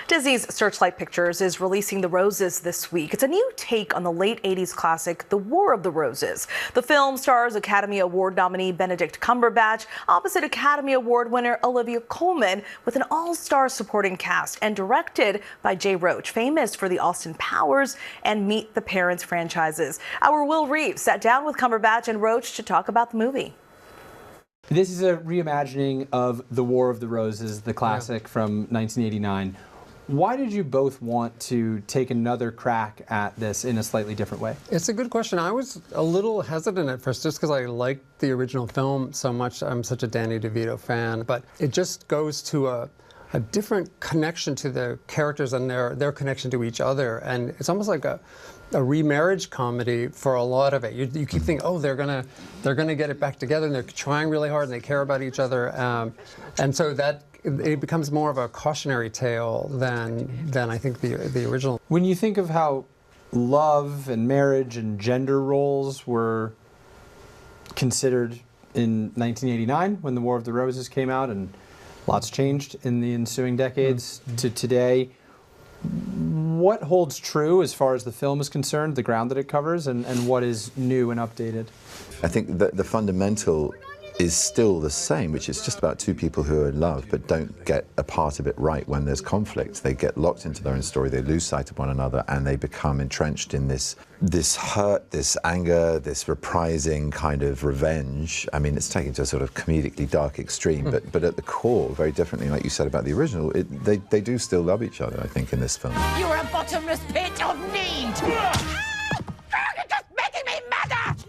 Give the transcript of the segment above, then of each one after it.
Disney's Searchlight Pictures is releasing The Roses this week. It's a new take on the late 80s classic, The War of the Roses. The film stars Academy Award nominee Benedict Cumberbatch opposite Academy Award winner Olivia Colman with an all-star supporting cast and directed by Roach, famous for the Austin Powers and Meet the Parents franchises. Our Reeve sat down with Cumberbatch and Roach to talk about the movie. This is a reimagining of The War of the Roses, the classic from 1989. Why did you both want to take another crack at this in a slightly different way? It's a good question. I was a little hesitant at first just because I liked the original film so much. I'm such a Danny DeVito fan, but it just goes to a different connection to the characters and their connection to each other. And it's almost like a remarriage comedy for a lot of it. You keep thinking, oh, they're gonna get it back together, and they're trying really hard, and they care about each other, and so that it becomes more of a cautionary tale than I think the original. When you think of how love and marriage and gender roles were considered in 1989 when The War of the Roses came out, and lots changed in the ensuing decades to today, what holds true as far as the film is concerned, the ground that it covers, and what is new and updated? I think that the fundamental is still the same, which is just about two people who are in love but don't get a part of it right when there's conflict. They get locked into their own story, they lose sight of one another, and they become entrenched in this hurt, this anger, this reprising kind of revenge. I mean, it's taken to a sort of comedically dark extreme, but at the core, very differently, like you said about the original, they do still love each other, I think, in this film. You're a bottomless pit of need!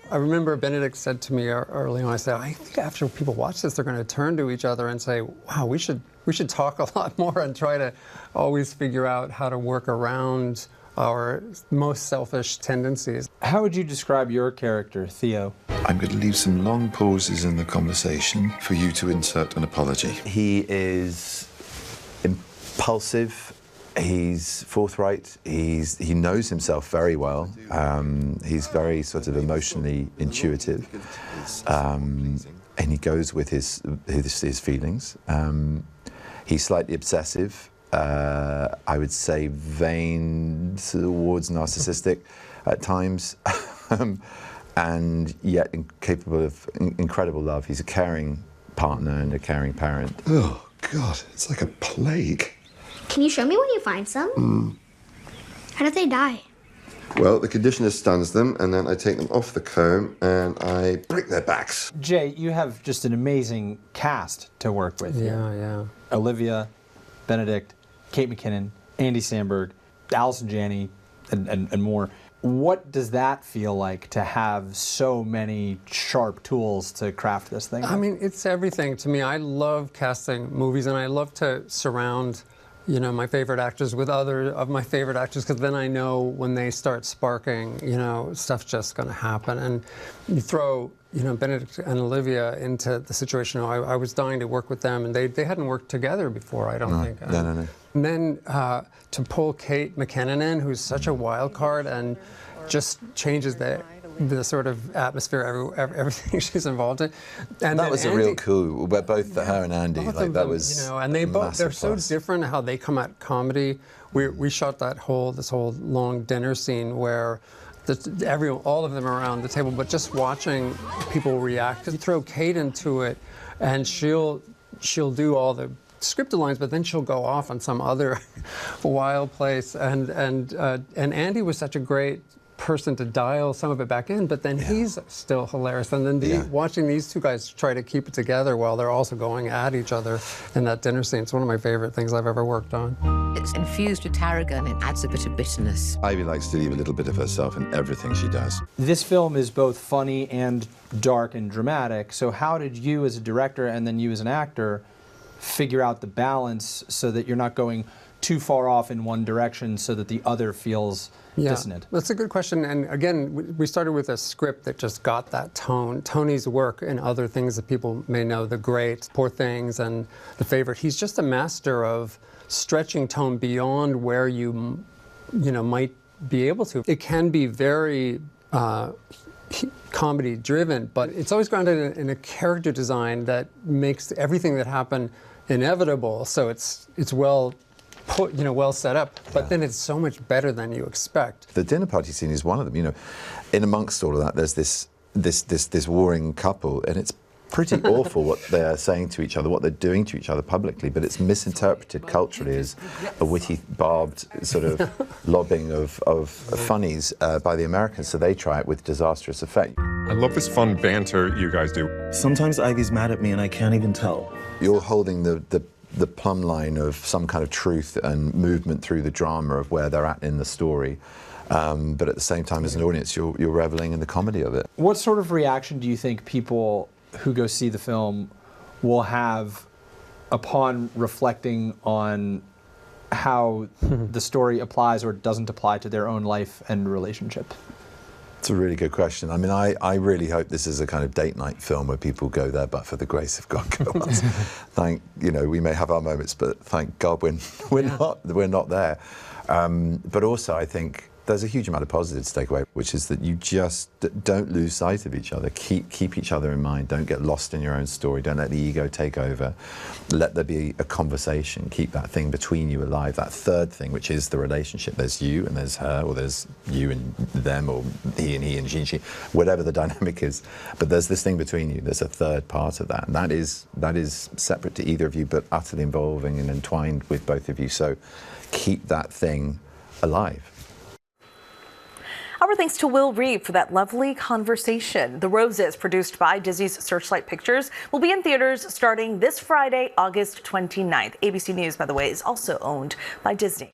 I remember Benedict said to me early on, I said, I think after people watch this, they're going to turn to each other and say, wow, we should talk a lot more and try to always figure out how to work around our most selfish tendencies. How would you describe your character, Theo? I'm going to leave some long pauses in the conversation for you to insert an apology. He is impulsive. He's forthright. He knows himself very well. He's very sort of emotionally intuitive, and he goes with his feelings. He's slightly obsessive. I would say vain towards narcissistic at times, and yet capable of incredible love. He's a caring partner and a caring parent. Oh God, it's like a plague. Can you show me when you find some? How did they die? Well, the conditioner stuns them, and then I take them off the comb and I break their backs. Jay, you have just an amazing cast to work with. Yeah. Olivia, Benedict, Kate McKinnon, Andy Samberg, Allison Janney, and more. What does that feel like to have so many sharp tools to craft this thing? I mean, it's everything to me. I love casting movies, and I love to surround my favorite actors with other of my favorite actors, because then I know when they start sparking, stuff's just going to happen. And you throw, Benedict and Olivia into the situation. I was dying to work with them, and they hadn't worked together before, I don't think. No. And then to pull Kate McKinnon in, who's such a wild card and just changes the sort of atmosphere, everything she's involved in. And that was Andy, a real coup. But both her and Andy, that was and they're so different how they come at comedy. We shot this whole long dinner scene where all of them are around the table, but just watching people react. You throw Kate into it, and she'll do all the scripted lines, but then she'll go off on some other wild place. And Andy was such a great person to dial some of it back in, but then he's still hilarious. And then watching these two guys try to keep it together while they're also going at each other in that dinner scene, it's one of my favorite things I've ever worked on. It's infused with tarragon, it adds a bit of bitterness. Ivy likes to leave a little bit of herself in everything she does. This film is both funny and dark and dramatic, so how did you as a director and then you as an actor figure out the balance so that you're not going too far off in one direction so that the other feels dissonant? That's a good question. And again, we started with a script that just got that tone. Tony's work and other things that people may know, The Great, Poor Things, and The Favorite, he's just a master of stretching tone beyond where you might be able to. It can be very comedy driven, but it's always grounded in a character design that makes everything that happened inevitable. So it's well well set up, but then it's so much better than you expect. The dinner party scene is one of them. You know, in amongst all of that, there's this warring couple, and it's pretty awful what they're saying to each other, what they're doing to each other publicly, but it's misinterpreted culturally as a witty, barbed sort of lobbing of funnies by the Americans, so they try it with disastrous effect. I love this fun banter you guys do. Sometimes Ivy's mad at me and I can't even tell. You're holding the plumb line of some kind of truth and movement through the drama of where they're at in the story. But at the same time, as an audience, you're reveling in the comedy of it. What sort of reaction do you think people who go see the film will have upon reflecting on how the story applies or doesn't apply to their own life and relationship? It's a really good question. I mean, I really hope this is a kind of date night film where people go there, but for the grace of God, go on. We may have our moments, but thank God we're not there. But also, I think there's a huge amount of positives to take away, which is that you just don't lose sight of each other. Keep each other in mind. Don't get lost in your own story. Don't let the ego take over. Let there be a conversation. Keep that thing between you alive, that third thing, which is the relationship. There's you and there's her, or there's you and them, or he and she, whatever the dynamic is. But there's this thing between you. There's a third part of that. And that is separate to either of you, but utterly involving and entwined with both of you. So keep that thing alive. Our thanks to Will Reeve for that lovely conversation. The Roses, produced by Disney's Searchlight Pictures, will be in theaters starting this Friday, August 29th. ABC News, by the way, is also owned by Disney.